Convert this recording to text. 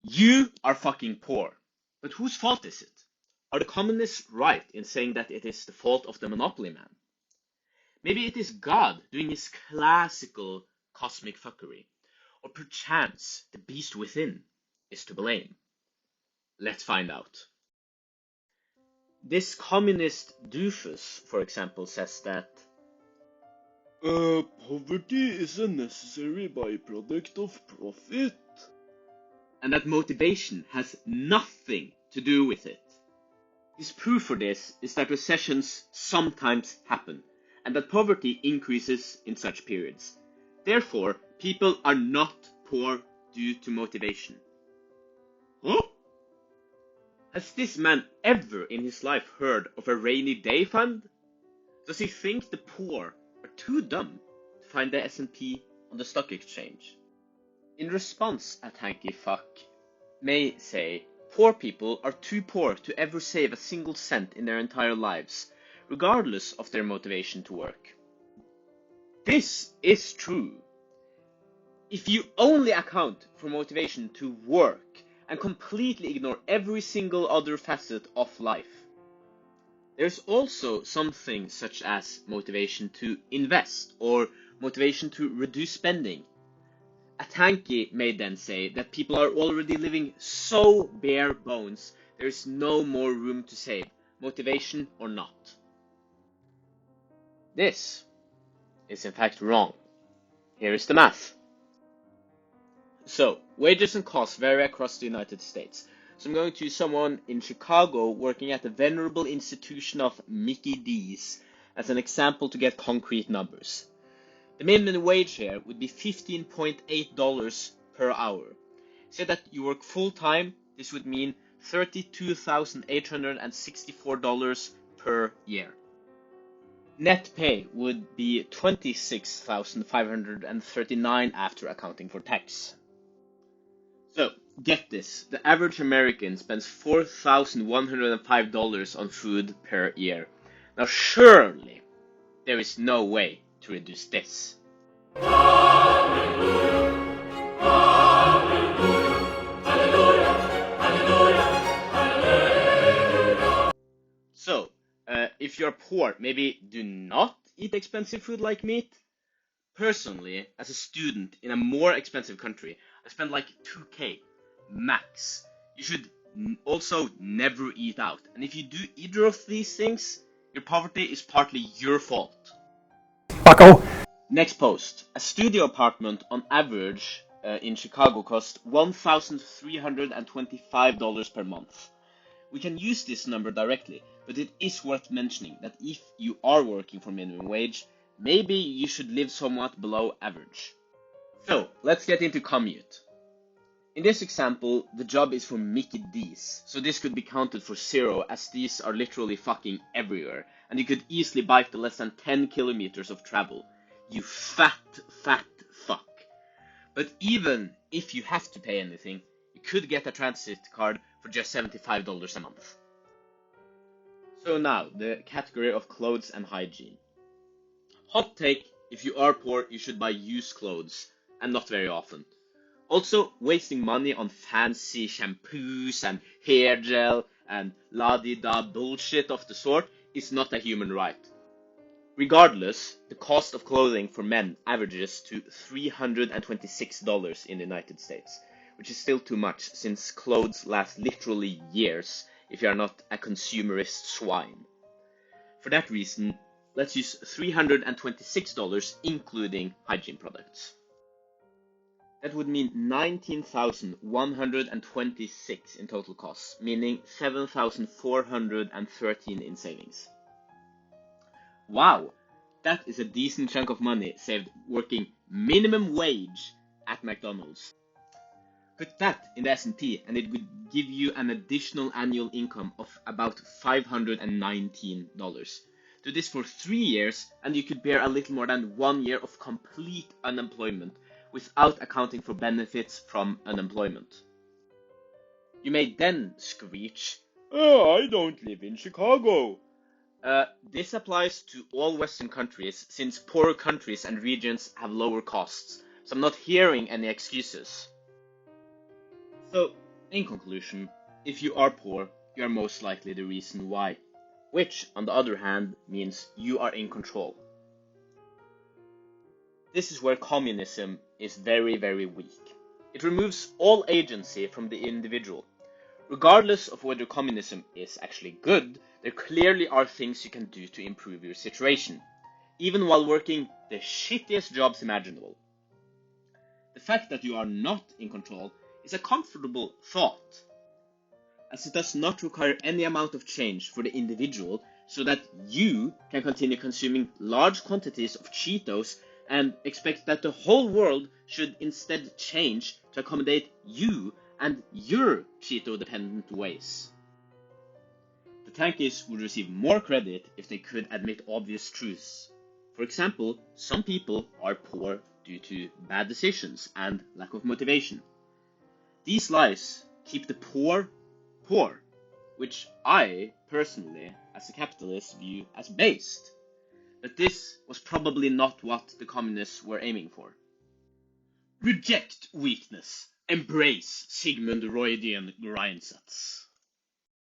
You are fucking poor. But whose fault is it? Are the communists right in saying that it is the fault of the monopoly man? Maybe it is God doing his classical cosmic fuckery. Or perchance the beast within is to blame. Let's find out. This communist doofus, for example, says that poverty is a necessary byproduct of profit. And that motivation has nothing to do with it. His proof for this is that recessions sometimes happen, and that poverty increases in such periods. Therefore, people are not poor due to motivation. Huh? Has this man ever in his life heard of a rainy day fund? Does he think the poor are too dumb to find the S&P on the stock exchange? In response, a tanky fuck may say, poor people are too poor to ever save a single cent in their entire lives, regardless of their motivation to work. This is true. If you only account for motivation to work and completely ignore every single other facet of life. There's also something such as motivation to invest or motivation to reduce spending. A tanky may then say that people are already living so bare bones there is no more room to save, motivation or not. This is in fact wrong. Here is the math. So, wages and costs vary across the United States. So I'm going to use someone in Chicago working at the venerable institution of Mickey D's as an example to get concrete numbers. The minimum wage here would be $15.8 per hour. Say that you work full-time, this would mean $32,864 per year. Net pay would be $26,539 after accounting for tax. So, get this, the average American spends $4,105 on food per year. Now surely, there is no way to reduce this. Hallelujah, hallelujah, hallelujah, hallelujah. So, if you're poor, maybe do not eat expensive food like meat. Personally, as a student in a more expensive country, I spend like 2K max. You should also never eat out. And if you do either of these things, your poverty is partly your fault. Bucko. Next post. A studio apartment on average in Chicago costs $1,325 per month. We can use this number directly, but it is worth mentioning that if you are working for minimum wage, maybe you should live somewhat below average. So, let's get into commute. In this example, the job is for Mickey D's, so this could be counted for 0 as these are literally fucking everywhere, and you could easily bike the less than 10 kilometers of travel. You fat fuck. But even if you have to pay anything, you could get a transit card for just $75 a month. So now, the category of clothes and hygiene. Hot take, if you are poor, you should buy used clothes, and not very often. Also, wasting money on fancy shampoos and hair gel and la-di-da bullshit of the sort is not a human right. Regardless, the cost of clothing for men averages to $326 in the United States, which is still too much since clothes last literally years if you are not a consumerist swine. For that reason, let's use $326 including hygiene products. That would mean $19,126 in total costs, meaning $7,413 in savings. Wow, that is a decent chunk of money saved working minimum wage at McDonald's. Put that in the S&P and it would give you an additional annual income of about $519. Do this for 3 years and you could bear a little more than 1 year of complete unemployment without accounting for benefits from unemployment. You may then screech, "Oh, I don't live in Chicago." This applies to all Western countries since poorer countries and regions have lower costs, so I'm not hearing any excuses. So, In conclusion, if you are poor, you are most likely the reason why, which, on the other hand, means you are in control. This is where communism is very, very weak. It removes all agency from the individual. Regardless of whether communism is actually good, there clearly are things you can do to improve your situation, even while working the shittiest jobs imaginable. The fact that you are not in control is a comfortable thought, as it does not require any amount of change for the individual so that you can continue consuming large quantities of Cheetos and expect that the whole world should instead change to accommodate you and your Cheeto-dependent ways. The tankies would receive more credit if they could admit obvious truths. For example, some people are poor due to bad decisions and lack of motivation. These lies keep the poor poor, which I, personally, as a capitalist, view as based. But this was probably not what the communists were aiming for. Reject weakness. Embrace Sigmund Freudian Grindsets.